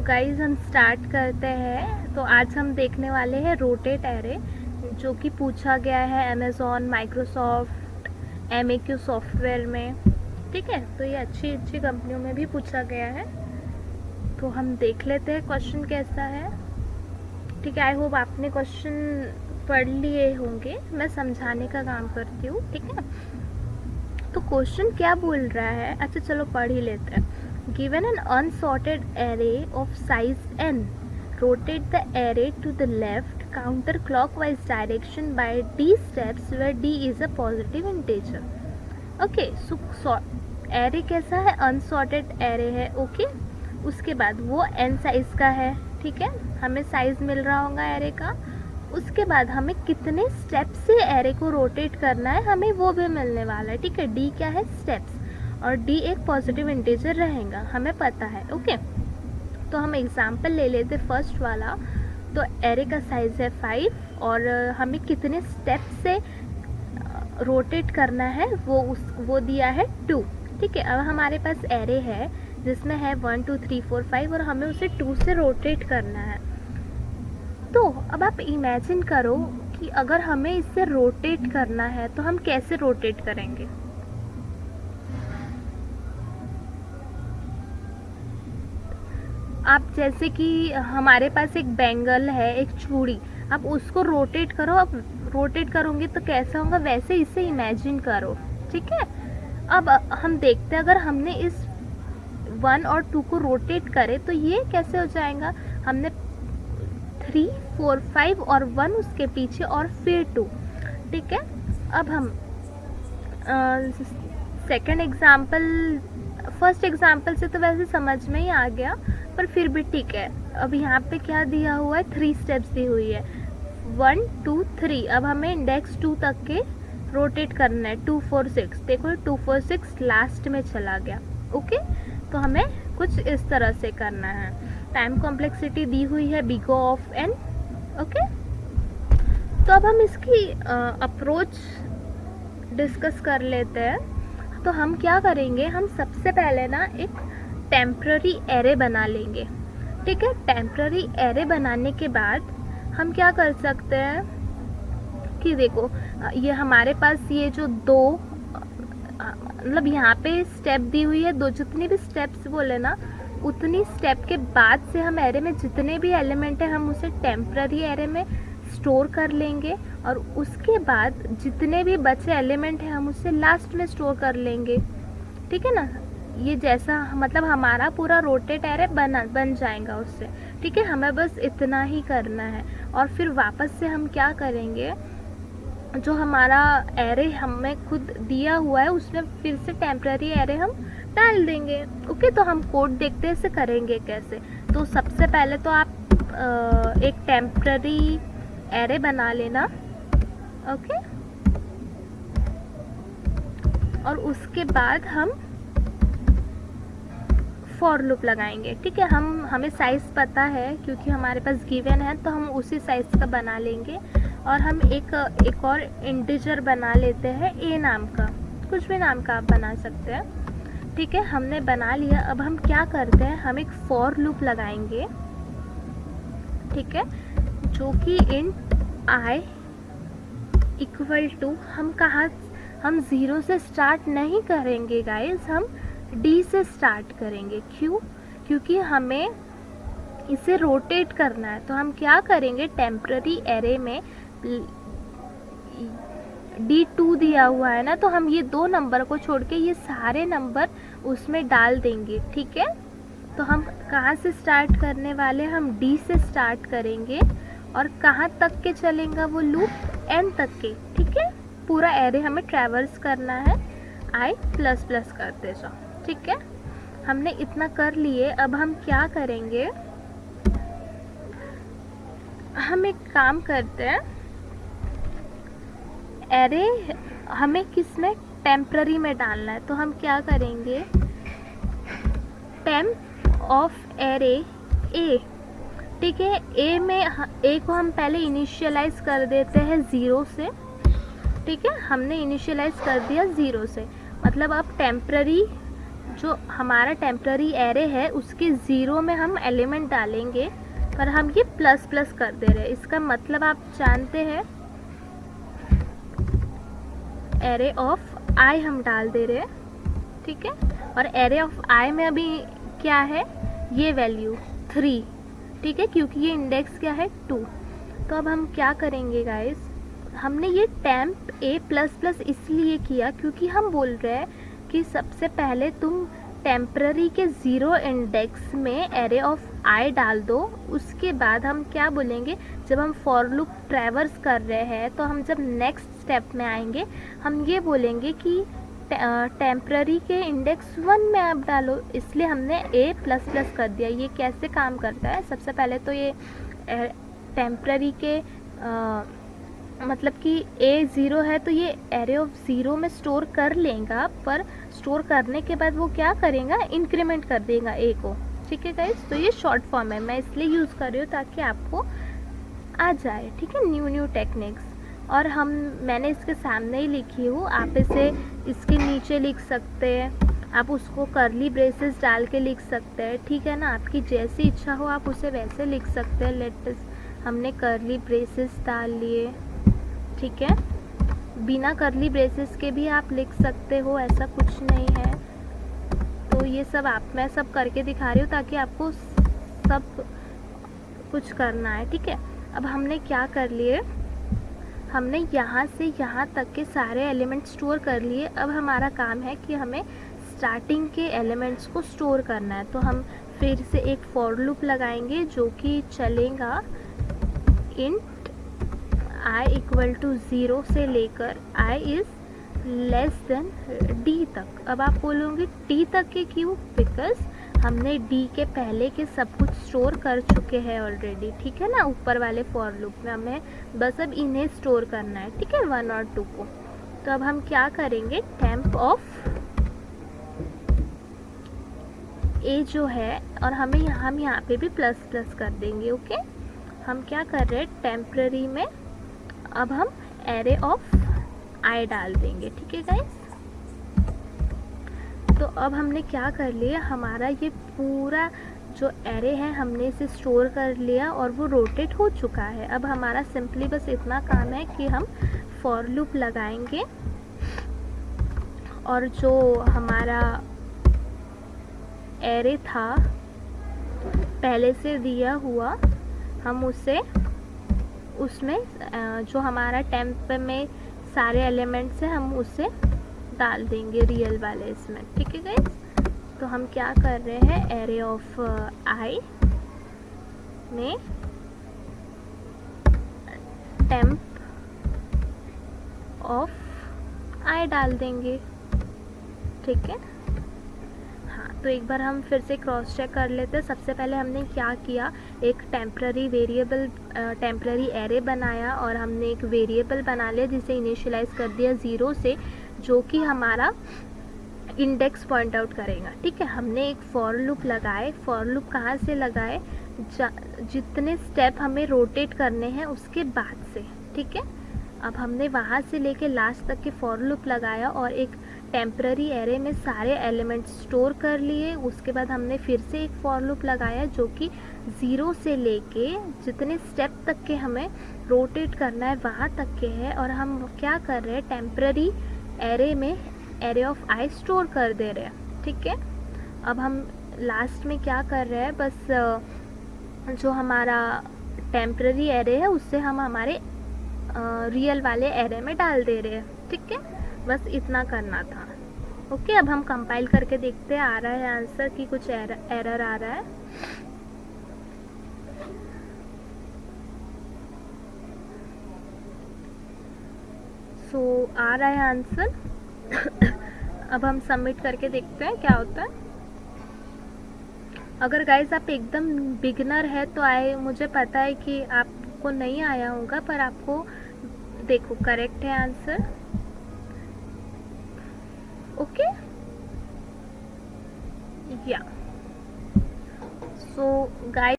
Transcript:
Guys हम start करते हैं। तो आज हम देखने वाले हैं रोटेट एरे, जो कि पूछा गया है अमेज़ॉन, माइक्रोसॉफ्ट, एमएक्यू सॉफ्टवेयर में। ठीक है, तो ये अच्छी अच्छी कंपनियों में भी पूछा गया है। तो हम देख लेते हैं क्वेश्चन कैसा है। ठीक है, आई होप आपने क्वेश्चन पढ़ लिए होंगे, मैं समझाने का काम करती हूँ। ठीक है, तो क्वेश्चन क्या बोल रहा है, अच्छा चलो पढ़ ही लेते हैं। Given an unsorted array of size n, rotate the array to the left counterclockwise direction by d steps where d is a positive integer. Okay, so array कैसा है, unsorted array है। okay? उसके बाद वो n साइज का है। ठीक है, हमें साइज मिल रहा होगा array का। उसके बाद हमें कितने स्टेप से एरे को रोटेट करना है हमें वो भी मिलने वाला है। ठीक है, डी क्या है, स्टेप्स, और डी एक पॉजिटिव इंटीजर रहेगा, हमें पता है। ओके, तो हम एग्जांपल ले लेते फर्स्ट वाला। तो एरे का साइज है 5 और हमें कितने स्टेप से रोटेट करना है वो दिया है 2। ठीक है, अब हमारे पास एरे है जिसमें है 1 2 3 4 5 और हमें उसे 2 से रोटेट करना है। तो अब आप इमेजिन करो कि अगर हमें इससे रोटेट करना है तो हम कैसे रोटेट करेंगे। आप जैसे कि हमारे पास एक बैंगल है, एक चूड़ी, आप उसको रोटेट करो। आप रोटेट करोगे तो कैसा होगा, वैसे इसे इमेजिन करो। ठीक है, अब हम देखते हैं अगर हमने इस 1 और 2 को रोटेट करे तो ये कैसे हो जाएगा। हमने 3 4 5 और 1 उसके पीछे और फिर 2। ठीक है, अब हम सेकंड एग्जाम्पल, फर्स्ट एग्जाम्पल से तो वैसे समझ में ही आ गया, पर फिर भी ठीक है। अब यहाँ पे क्या दिया हुआ है, 3 स्टेप्स दी हुई है, 1 2 3। अब हमें इंडेक्स 2 तक के रोटेट करना है, 2 4 6। देखो 2 4 6 लास्ट में चला गया। ओके, तो हमें कुछ इस तरह से करना है। टाइम कॉम्प्लेक्सिटी दी हुई है बिग ऑफ एन। ओके, तो अब हम इसकी अप्रोच डिस्कस कर लेते हैं। तो हम क्या करेंगे, हम सबसे पहले ना एक टेम्प्ररी एरे बना लेंगे। ठीक है, टेम्प्ररी एरे बनाने के बाद हम क्या कर सकते हैं कि देखो ये हमारे पास ये जो 2 मतलब यहाँ पे स्टेप दी हुई है, 2 जितनी भी स्टेप्स बोले ना उतनी स्टेप के बाद से हम एरे में जितने भी एलिमेंट है हम उसे टेम्प्ररी एरे में स्टोर कर लेंगे, और उसके बाद जितने भी बचे एलिमेंट है हम उसे लास्ट में स्टोर कर लेंगे। ठीक है ना, ये जैसा मतलब हमारा पूरा रोटेट एरे बन जाएगा उससे। ठीक है, हमें बस इतना ही करना है, और फिर वापस से हम क्या करेंगे, जो हमारा एरे हमें खुद दिया हुआ है उसमें फिर से टेम्प्ररी एरे हम डाल देंगे। ओके, तो हम कोड देखते हैं इसे करेंगे कैसे। तो सबसे पहले तो आप एक टेम्प्ररी एरे बना लेना। ओके, और उसके बाद हम फॉर लूप लगाएंगे। ठीक है, हमें साइज़ पता है क्योंकि हमारे पास गिवन है, तो हम उसी साइज़ का बना लेंगे। और हम एक और इंटीजर बना लेते हैं ए नाम का, कुछ भी नाम का आप बना सकते हैं। ठीक है, हमने बना लिया। अब हम क्या करते हैं, हम एक फॉर लूप लगाएंगे। ठीक है, जो कि इंट आई इक्वल टू, हम 0 से स्टार्ट नहीं करेंगे गाइस, हम डी से स्टार्ट करेंगे। क्यों, क्योंकि हमें इसे रोटेट करना है। तो हम क्या करेंगे, टेम्प्ररी एरे में D2 दिया हुआ है ना, तो हम ये 2 नंबर को छोड़ के ये सारे नंबर उसमें डाल देंगे। ठीक है, तो हम कहाँ से स्टार्ट करने वाले, हम D से स्टार्ट करेंगे, और कहाँ तक के चलेगा वो लूप, n तक के। ठीक है, पूरा एरे हमें ट्रैवर्स करना है, i प्लस प्लस करते जाओ। ठीक है, हमने इतना कर लिए। अब हम क्या करेंगे, हम एक काम करते हैं, एरे हमें किस में, टेम्प्ररी में डालना है। तो हम क्या करेंगे, टेम्प ऑफ एरे ए। ठीक है, ए को हम पहले इनिशियलाइज कर देते हैं 0 से। ठीक है, हमने इनिशियलाइज कर दिया 0 से, मतलब अब टेम्प्ररी जो हमारा टेम्प्ररी एरे है उसके 0 में हम एलिमेंट डालेंगे, पर हम ये प्लस प्लस कर दे रहे हैं। इसका मतलब आप जानते हैं एरे ऑफ आई हम डाल दे रहे हैं, ठीक है। और एरे ऑफ आई में अभी क्या है, ये वैल्यू 3, ठीक है, क्योंकि ये इंडेक्स क्या है 2। तो अब हम क्या करेंगे गाइस, हमने ये टेम्प ए प्लस प्लस इसलिए किया क्योंकि हम बोल रहे हैं कि सबसे पहले तुम टेम्प्ररी के 0 इंडेक्स में एरे ऑफ आई डाल दो। उसके बाद हम क्या बोलेंगे, जब हम फॉर लूप ट्रैवर्स कर रहे हैं तो हम जब नेक्स्ट स्टेप में आएंगे हम ये बोलेंगे कि टेम्प्ररी के इंडेक्स 1 में आप डालो, इसलिए हमने ए प्लस प्लस कर दिया। ये कैसे काम करता है, सबसे पहले तो ये टेम्प्ररी के मतलब कि ए 0 है तो ये एरे ऑफ 0 में स्टोर कर लेगा, पर स्टोर करने के बाद वो क्या करेगा, इंक्रीमेंट कर देगा ए को, ठीक है गाइस। तो ये शॉर्ट फॉर्म है, मैं इसलिए यूज़ कर रही हूँ ताकि आपको आ जाए, ठीक है, न्यू टेक्निक्स। और मैंने इसके सामने ही लिखी हूँ, आप इसे इसके नीचे लिख सकते हैं, आप उसको करली ब्रेसेस डाल के लिख सकते हैं, ठीक है ना, आपकी जैसी इच्छा हो आप उसे वैसे लिख सकते हैं। लेट्स हमने करली ब्रेसेस डाल लिए, ठीक है, बिना करली ब्रेसेस के भी आप लिख सकते हो, ऐसा कुछ नहीं है। तो ये सब मैं सब करके दिखा रही हूँ ताकि आपको सब कुछ करना है, ठीक है। अब हमने क्या कर लिए, हमने यहाँ से यहाँ तक के सारे एलिमेंट स्टोर कर लिए। अब हमारा काम है कि हमें स्टार्टिंग के एलिमेंट्स को स्टोर करना है। तो हम फिर से एक फॉर लूप लगाएंगे जो कि चलेगा इंट i इक्वल टू 0 से लेकर i is less than d तक। अब आप बोलोगे t तक के क्यों, बिकॉज हमने d के पहले के सब कुछ स्टोर कर चुके हैं ऑलरेडी, ठीक है ना, ऊपर वाले फॉर लूप में हमें बस अब इन्हें स्टोर करना है, ठीक है, 1 और 2 को। तो अब हम क्या करेंगे, टेम्प ऑफ ए जो है, और हम यहाँ पे भी प्लस प्लस कर देंगे, ओके। हम क्या कर रहे हैं, टेम्प्ररी में अब हम एरे ऑफ आई डाल देंगे, ठीक है गाइस। तो अब हमने क्या कर लिया, हमारा ये पूरा जो एरे है हमने इसे स्टोर कर लिया और वो रोटेट हो चुका है। अब हमारा सिंपली बस इतना काम है कि हम फॉर लूप लगाएंगे और जो हमारा एरे था पहले से दिया हुआ, हम उसमें जो हमारा टेम्प में सारे एलिमेंट्स हैं हम उसे डाल देंगे रियल वाले इसमें, ठीक है गाइस। तो हम क्या कर रहे हैं, एरे ऑफ आई में टेम्प ऑफ आई डाल देंगे, ठीक है। तो एक बार हम फिर से क्रॉस चेक कर लेते हैं। सबसे पहले हमने क्या किया, एक टेम्प्ररी वेरिएबल टेम्प्ररी एरे बनाया और हमने एक वेरिएबल बना लिया जिसे इनिशियलाइज कर दिया 0 से, जो कि हमारा इंडेक्स पॉइंट आउट करेगा, ठीक है। हमने एक फॉर लूप लगाए, फॉर लूप कहाँ से लगाए, जितने स्टेप हमें रोटेट करने हैं उसके बाद से, ठीक है। अब हमने वहाँ से लेके लास्ट तक के फॉर लूप लगाया और एक टेम्प्ररी एरे में सारे एलिमेंट्स स्टोर कर लिए। उसके बाद हमने फिर से एक फॉर लूप लगाया जो कि 0 से लेके जितने स्टेप तक के हमें रोटेट करना है वहाँ तक के है, और हम क्या कर रहे हैं, टेम्प्ररी एरे में एरे ऑफ आई स्टोर कर दे रहे हैं, ठीक है। अब हम लास्ट में क्या कर रहे हैं, बस जो हमारा टेम्प्ररी एरे है उससे हम हमारे रियल वाले एरे में डाल दे रहे हैं, ठीक है। बस इतना करना था, ओके। अब हम कंपाइल करके देखते हैं आ रहा है आंसर कि कुछ एरर आ रहा है। सो आ रहा है आंसर। अब हम सबमिट करके देखते हैं क्या होता है। अगर गाइज आप एकदम बिगनर है तो मुझे पता है कि आपको नहीं आया होगा, पर आपको देखो करेक्ट है आंसर, ओके या। So guys